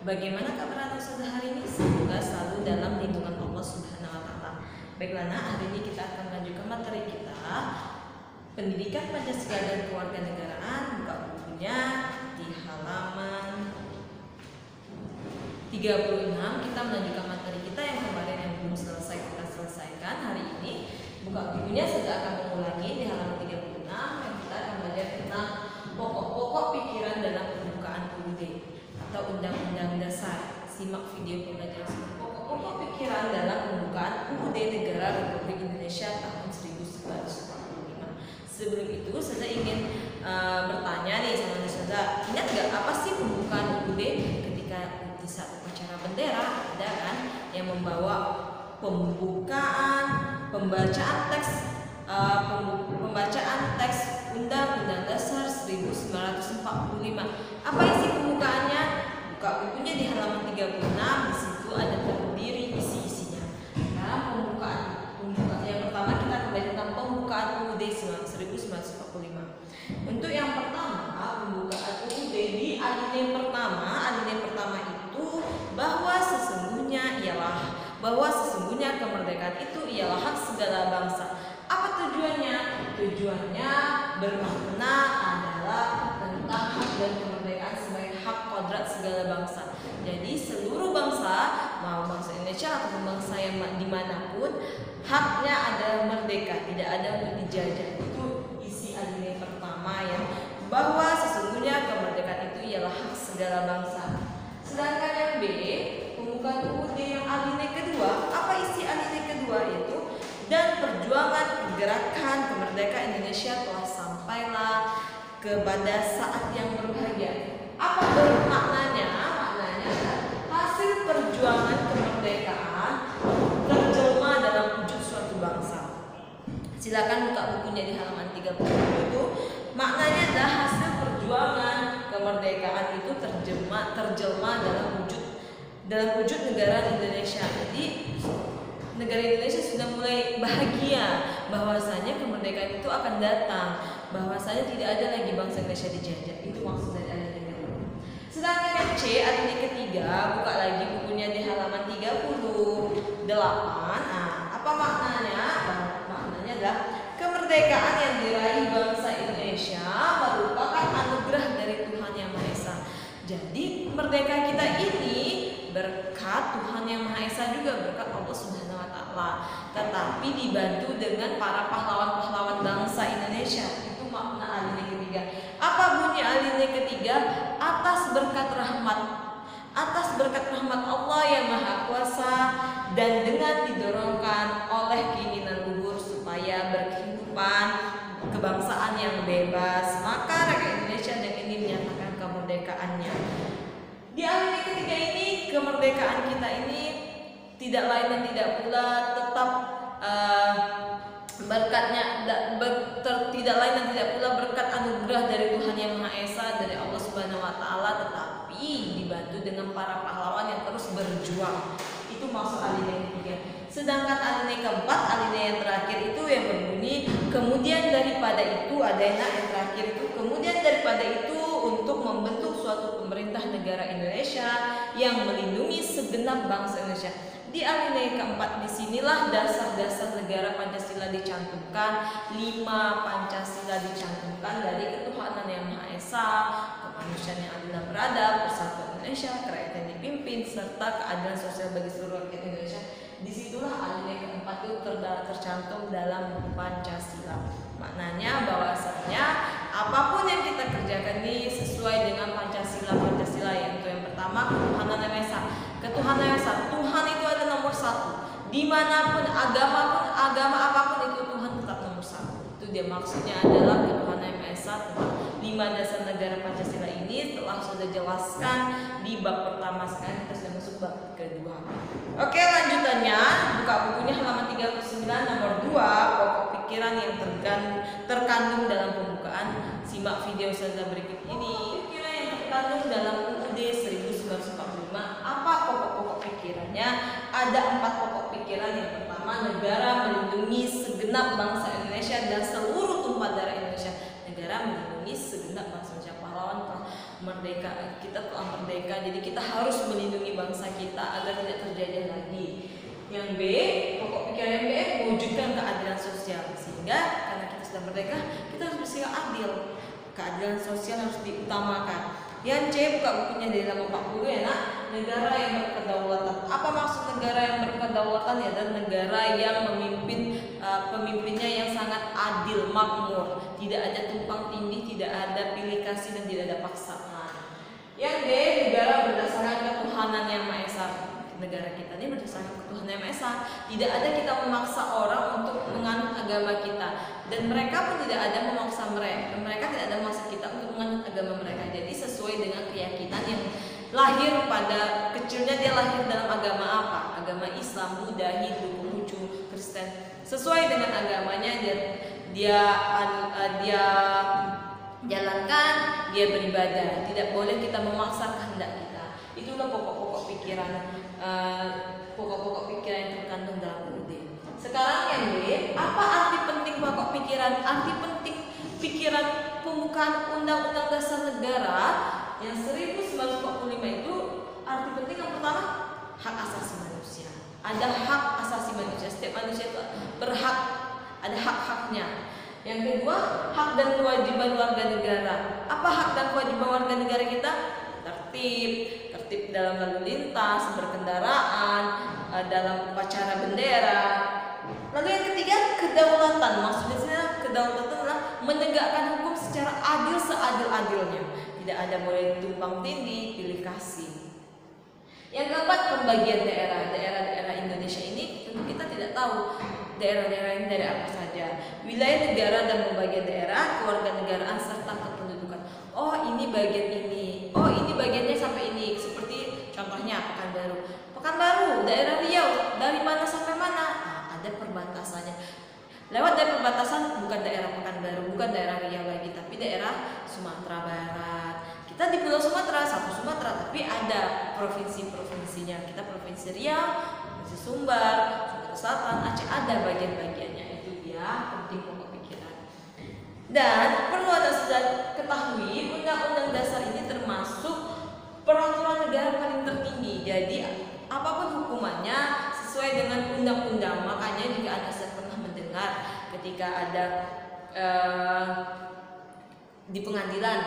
Bagaimana kabar Ustazah hari ini? Semoga selalu dalam lindungan Allah Subhanahu wa taala. Baiklah, hari ini kita akan melanjutkan materi kita Pendidikan Pancasila dan Kewarganegaraan. Buka bukunya di halaman 36. Kita melanjutkan materi kita yang kemarin yang belum selesai kita selesaikan hari ini. Buka bukunya, saya akan mengulangi di halaman 36 yang kita akan belajar tentang pokok-pokok pikiran dalam pembukaan UUD atau Undang-Undang Dasar. Simak video pembelajaran pokok-pokok pikiran dalam pembukaan UUD Negara Republik Indonesia tahun 1945. Sebelum itu, saya ingin bertanya nih sama Ustazah, ingat nggak apa sih pembukaan UUD? Ketika di saat upacara bendera ada kan yang membawa pembukaan, pembacaan teks Undang-Undang Dasar 1945. Apa isi pembukaannya? Buka bukunya di halaman 36. Di situ ada terdiri isi-isinya. Nah, pembukaan yang pertama kita akan belajar tentang pembukaan UUD 1945. Untuk yang pertama, pembukaan UUD di alinea pertama itu bahwa sesungguhnya kemerdekaan itu ialah hak segala bangsa. Apa tujuannya? Tujuannya bermakna adalah tentang hak dan kemerdekaan sebagai hak kodrat segala bangsa. Jadi seluruh bangsa, mau bangsa Indonesia atau bangsa yang dimanapun, haknya adalah merdeka, tidak ada untuk dijajah. Itu isi alinea pertama ya, bahwa sesungguhnya kemerdekaan itu ialah hak segala bangsa. Sedangkan yang B, pembukaan UUD yang alinea kedua, apa isi alinea kedua? Yaitu dan perjuangan gerakan kemerdekaan Indonesia telah sampailah kepada saat yang berbahagia. Apa maknanya? Maknanya hasil perjuangan kemerdekaan terjelma dalam wujud suatu bangsa. Silakan buka bukunya di halaman 30 itu. Maknanya adalah hasil perjuangan kemerdekaan itu terjelma dalam wujud negara Indonesia. Jadi negara Indonesia sudah mulai bahagia bahwasanya kemerdekaan itu akan datang, bahwasanya tidak ada lagi bangsa Indonesia dijajah. Itu maksud dari alinea kedua. Sedangkan yang C, alinea ketiga, buka lagi bukunya di halaman 38. Nah, apa maknanya? Maknanya adalah kemerdekaan yang diraih bangsa Indonesia merupakan anugerah dari Tuhan Yang Maha Esa. Jadi merdeka kita ini berkat Tuhan Yang Maha Esa juga, berkat Allah Subhanahu wa taala, tetapi dibantu dengan para pahlawan-pahlawan bangsa Indonesia. Itu makna alinea ketiga. Apa bunyi alinea ketiga? Atas berkat rahmat Allah yang Maha Kuasa dan dengan didorongkan oleh keinginan luhur supaya berkehidupan kebangsaan yang bebas, maka rakyat Indonesia dengan ini menyatakan kemerdekaannya. Di alinea ketiga ini, kemerdekaan kita ini tidak lain dan tidak pula tetap tidak lain dan tidak pula berkat anugerah dari Tuhan Yang Maha Esa, dari Allah Subhanahu wa taala, tetapi dibantu dengan para pahlawan yang terus berjuang. Itu maksud alinea ketiga. Sedangkan alinea keempat, alinea yang terakhir itu yang berbunyi kemudian daripada itu, ada yang terakhir itu, kemudian daripada itu untuk membentuk suatu pemerintah negara Indonesia yang melindungi segenap bangsa Indonesia. Di alinea keempat disinilah dasar-dasar negara Pancasila dicantumkan, 5 Pancasila dicantumkan, dari ketuhanan yang Maha Esa, kemanusiaan yang adil dan beradab, persatuan Indonesia, kerakyatan yang dipimpin, serta keadilan sosial bagi seluruh rakyat Indonesia. Disitulah alinea keempat itu tercantum dalam Pancasila. Maknanya bahwasanya apapun yang kita kerjakan ini sesuai dengan Pancasila, yaitu yang pertama ketuhanan yang Maha Esa. Ketuhanan yang Esa, Tuhan itu ada nomor 1. Dimanapun agama apapun itu Tuhan tetap nomor 1. Itu dia maksudnya adalah ketuhanan yang Maha Esa. 5 dasar negara Pancasila ini telah sudah jelaskan di bab pertama. Sekarang kita sudah masuk bab kedua. Oke, lanjutannya buka bukunya halaman 39 nomor 2, pokok pikiran yang terkandung dalam pembukaan. Simak video saya berikut ini. Pikiran yang terkandung dalam UUD 1945. Apa pokok-pokok pikirannya? Ada 4 pokok pikiran. Yang pertama, negara melindungi segenap bangsa Indonesia dan seluruh tumpah darah Indonesia. Negara melindungi melindungi segenap bangsa Indonesia. Pahlawan telah merdeka, kita telah merdeka, jadi kita harus melindungi bangsa kita agar tidak terjadi lagi. Yang B, pokok pikiran yang B, mewujudkan keadilan sosial. Sehingga karena kita sudah merdeka, kita harus bersikap adil. Keadilan sosial harus diutamakan. Yang C, buka bukunya dari halaman 40 ya nak. Negara yang berkedaulatan. Apa maksud negara yang berkedaulatan? Ya, dan negara yang pemimpinnya yang sangat adil, makmur, tidak ada tumpang tindih, tidak ada pilih kasih, dan tidak ada paksaan. Yang D, negara berdasarkan ketuhanan yang Maha Esa. Negara kita ini berdasarkan ketuhanan yang Maha Esa. Tidak ada kita memaksa orang untuk menganut agama kita, dan mereka pun tidak ada memaksa mereka. Mereka tidak ada memaksa kita untuk menganut agama mereka. Jadi sesuai dengan keyakinan yang lahir pada kecilnya, dia lahir dalam agama apa? Agama Islam, Buddha, Hindu, Konghucu, Kristen. Sesuai dengan agamanya dia jalankan, dia beribadah. Tidak boleh kita memaksa kehendak kita. Itulah pokok-pokok pikiran yang terkandung dalam UUD. Sekarang yang B, apa arti penting pokok pikiran? Arti penting pikiran pembukaan Undang-Undang Dasar Negara yang 1945 itu, arti penting yang pertama, hak asasi manusia. Ada hak asasi manusia, setiap manusia itu berhak, ada hak-haknya. Yang kedua, hak dan kewajiban warga negara. Apa hak dan kewajiban warga negara kita? Tertib dalam lalu lintas, berkendaraan, dalam upacara bendera. Lalu yang ketiga, kedaulatan. Maksudnya kedaulatan adalah menegakkan hukum secara adil seadil-adilnya. Tidak ada boleh tumpang tindih, pilih kasih. Yang keempat, pembagian daerah. Daerah-daerah Indonesia ini tentu kita tidak tahu daerah-daerah ini dari apa saja. Wilayah negara dan pembagian daerah, kewarganegaraan serta kependudukan. Oh, ini bagian ini. Oh, ini bagiannya sampai ini. Seperti contohnya Pekanbaru, daerah Riau, dari mana sampai mana? Nah, ada perbatasannya. Lewat dari perbatasan bukan daerah Pekanbaru, bukan daerah Riau lagi, tapi daerah Sumatera Barat. Kita di Pulau Sumatera, satu Sumatera, tapi ada provinsi-provinsinya. Kita provinsi Riau, provinsi Sumbar, Sumatera Selatan, Aceh, ada bagian-bagiannya. Itu dia penting pokok pikiran. Dan perlu ada sudah ketahui, Undang-Undang Dasar ini termasuk peraturan negara paling tertinggi. Jadi apapun hukumannya sesuai dengan undang-undang. Makanya jika Anda pernah mendengar ketika ada di pengadilan,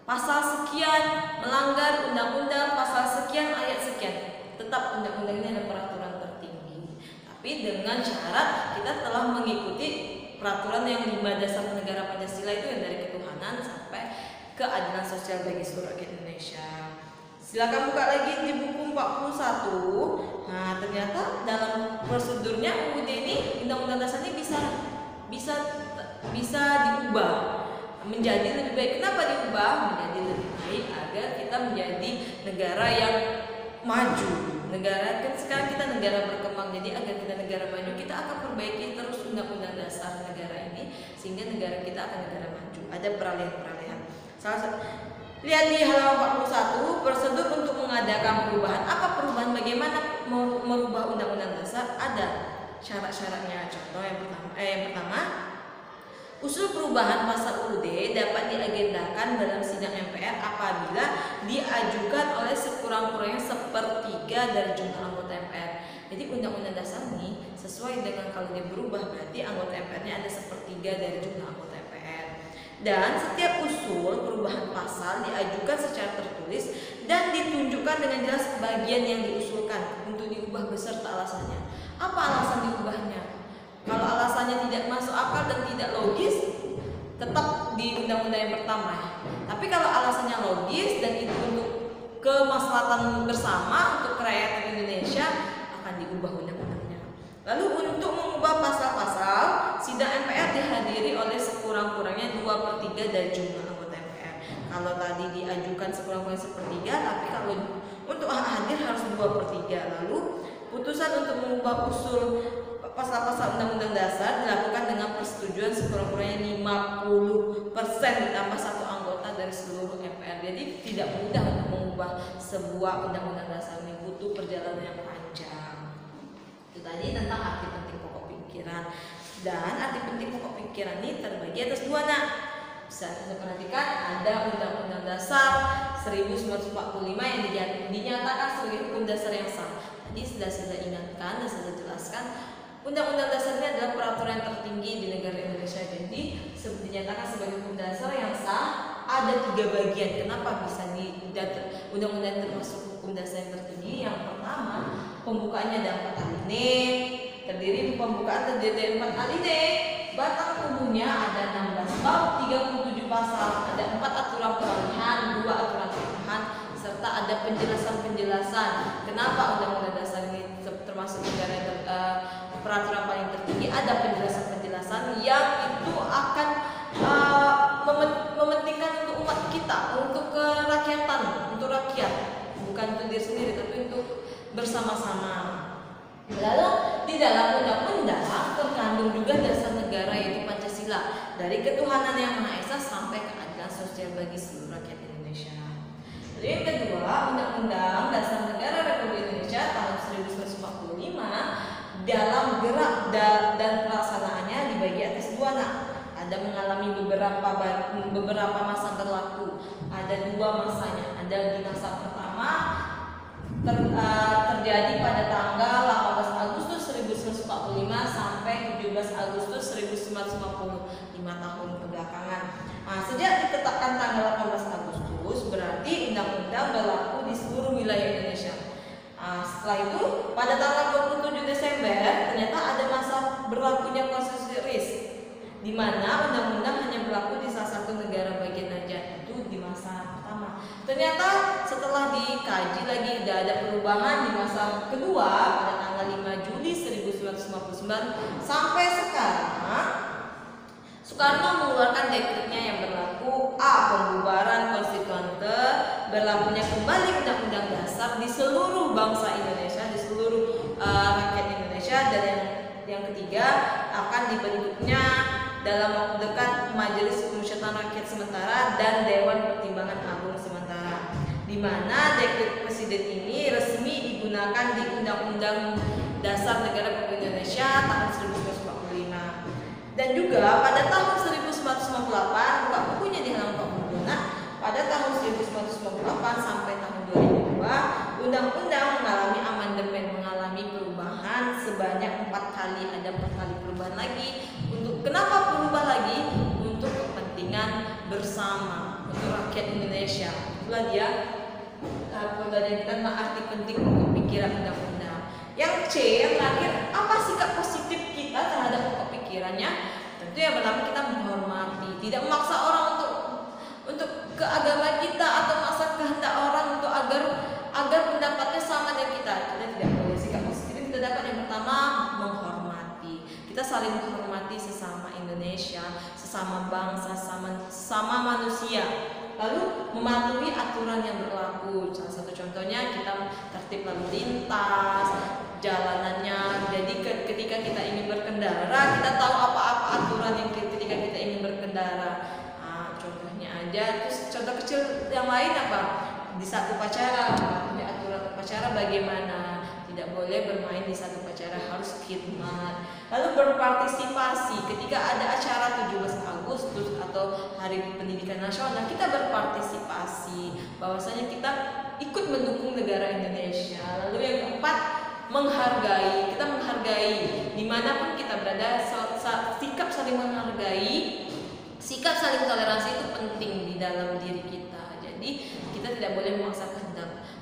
pasal sekian melanggar undang-undang, pasal sekian ayat sekian, tetap undang-undang ini ada peraturan tertinggi. Tapi dengan syarat kita telah mengikuti peraturan yang 5 dasar negara Pancasila itu, yang dari ketuhanan sampai keadilan sosial bagi seluruh rakyat Indonesia. Silakan buka lagi di buku 41. Nah, ternyata dalam prosedurnya UUD ini, Undang-Undang Dasar ini bisa diubah menjadi lebih baik. Kenapa diubah menjadi lebih baik? Agar kita menjadi negara yang maju. Negara kan sekarang kita negara berkembang, jadi agar kita negara maju, kita akan perbaiki terus Undang-Undang Dasar negara ini sehingga negara kita akan negara maju. Ada peralihan-peralihan. Lihat di halaman 41, prosedur untuk mengadakan perubahan. Apa perubahan? Bagaimana merubah Undang-Undang Dasar? Ada syarat-syaratnya. Contoh yang pertama, usul perubahan pasal UUD dapat diagendakan dalam sidang MPR apabila diajukan oleh sekurang-kurangnya 1/3 dari jumlah anggota MPR. Jadi Undang-Undang Dasar ini sesuai dengan kalau dia berubah berarti anggota MPR-nya ada 1/3 dari jumlah anggota MPR. Dan setiap usul perubahan pasal diajukan secara tertulis dan ditunjukkan dengan jelas bagian yang diusulkan untuk diubah beserta alasannya. Apa alasan diubahnya? Kalau alasannya tidak masuk akal dan tidak logis, tetap di undang-undang yang pertama. Tapi kalau alasannya logis dan itu untuk kemaslahatan bersama untuk kerakyatan Indonesia, akan diubah undang-undangnya. Lalu untuk mengubah pasal-pasal, sidang MPR dihadiri oleh sekurang-kurangnya 2/3 dari jumlah anggota MPR. Kalau tadi diajukan sekurang-kurangnya 1/3, tapi kalau untuk hadir harus 2/3. Lalu putusan untuk mengubah usul pasal-pasal Undang-Undang Dasar dilakukan dengan persetujuan sekurang-kurangnya 50% ditambah 1 anggota dari seluruh MPR. Jadi tidak mudah untuk mengubah sebuah Undang-Undang Dasar, ini butuh perjalanan yang panjang. Itu tadi tentang arti penting pokok pikiran. Dan arti penting pokok pikiran ini terbagi atas 2 nak. Bisa kita perhatikan ada Undang-Undang Dasar 1945 yang dinyatakan sebagai hukum dasar yang sah. Tadi sudah ingatkan dan sudah jelaskan, Undang-Undang Dasar ini adalah peraturan tertinggi di negara Indonesia. Jadi dinyatakan sebagai hukum dasar yang sah. Ada 3 bagian kenapa bisa undang-undang termasuk hukum dasar yang tertinggi. Yang pertama, pembukaannya ada 4 alinea, terdiri 4 alinea. Batang tubuhnya ada 16 bab, 37 pasal, ada 4 aturan peralihan, 2 aturan tambahan, serta ada penjelasan-penjelasan kenapa undang-undang dasar ini termasuk peraturan paling tertinggi. Ada penjelasan-penjelasan yang itu akan mementingkan untuk umat kita, untuk kerakyatan, untuk rakyat, bukan untuk diri sendiri, tapi untuk bersama-sama. Lalu di dalam undang-undang terkandung juga dasar negara, yaitu Pancasila, dari ketuhanan yang Maha Esa sampai keadilan sosial bagi seluruh rakyat Indonesia. Lalu yang kedua, Undang-Undang Dasar Negara Republik Indonesia tahun 1945 dalam gerak dan pelaksanaannya dibagi atas 2 ada mengalami beberapa masa berlaku. Ada 2 masanya. Ada di masa pertama terjadi pada tanggal 18 Agustus 1945 sampai 17 Agustus 1950, 5 tahun kebelakangan. Sejak ditetapkan tanggal 18 Agustus, berarti undang-undang berlaku di seluruh wilayah Indonesia. Setelah itu, pada tanggal 27 Desember ternyata ada masa berlakunya konstitusi RIS, di mana undang-undang hanya berlaku di salah satu negara bagian saja, itu di masa pertama. Ternyata setelah dikaji lagi tidak ada perubahan di masa kedua pada tanggal 5 Juli 1959 sampai sekarang. Soekarno mengeluarkan dekretnya yang berlaku pembubaran konstituante, berlakunya kembali Undang-Undang Dasar di seluruh bangsa Indonesia, di seluruh rakyat Indonesia, dan yang ketiga akan dibentuknya dalam waktu dekat Majelis Permusyawaratan Rakyat Sementara dan Dewan Pertimbangan Agung Sementara, di mana dekret presiden ini resmi digunakan di Undang-Undang Dasar Negara Republik Indonesia tahun 1945. Dan juga pada tahun 1998, buka bukunya di halaman 40, pada tahun 1998 sampai tahun 2002, undang-undang mengalami amandemen, mengalami perubahan sebanyak 4 kali. Ada 4 kali perubahan lagi. Untuk kenapa berubah lagi? Untuk kepentingan bersama, untuk rakyat Indonesia. Itulah dia pembelajaran kita tentang arti penting untuk pikiran undang-undang. Yang C, yang terakhir, apa sikap positif kita terhadap pokok pikirannya? Tentu yang pertama, kita menghormati, tidak memaksa orang untuk ke agama kita atau memaksa kehendak orang untuk agar pendapatnya sama dengan kita. Kita tidak boleh. Sikap positif yang kita dapat yang pertama, menghormati. Kita saling menghormati sesama Indonesia, sesama bangsa, sesama manusia. Lalu mematuhi aturan yang berlaku. Salah satu contohnya kita tertib lalu lintas, jalanannya. Jadi ketika kita ingin berkendara, kita tahu apa-apa aturan yang ketika kita ingin berkendara. Contohnya aja. Terus contoh kecil yang lain apa? Di saat upacara, mematuhi aturan upacara bagaimana? Tidak boleh bermain di saat upacara, harus khidmat. Lalu berpartisipasi ketika ada acara 17 Agustus atau Hari Pendidikan Nasional, kita berpartisipasi, bahwasanya kita ikut mendukung negara Indonesia. Lalu yang keempat, menghargai. Kita menghargai dimanapun kita berada. Sikap saling menghargai, sikap saling toleransi itu penting di dalam diri kita. Jadi kita tidak boleh memaksa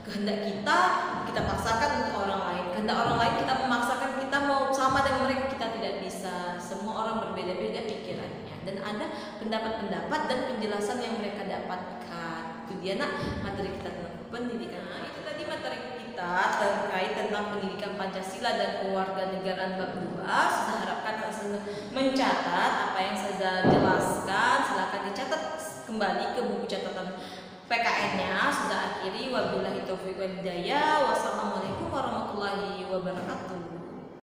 kehendak kita paksakan untuk orang lain. Kehendak orang lain kita memaksakan, kita mau sama dengan mereka, kita tidak bisa. Semua orang berbeda-beda pikirannya, dan ada pendapat-pendapat dan penjelasan yang mereka dapatkan. Itu dia materi kita tentang pendidikan. Itu tadi materi kita terkait tentang pendidikan Pancasila dan kewarganegaraan bab 2. Saya harapkan kalian mencatat apa yang saya jelaskan. Silakan dicatat kembali ke buku catatan PKN-nya. Sudah akhiri, wabillahi taufiq wal hidayah. Wassalamualaikum warahmatullahi wabarakatuh.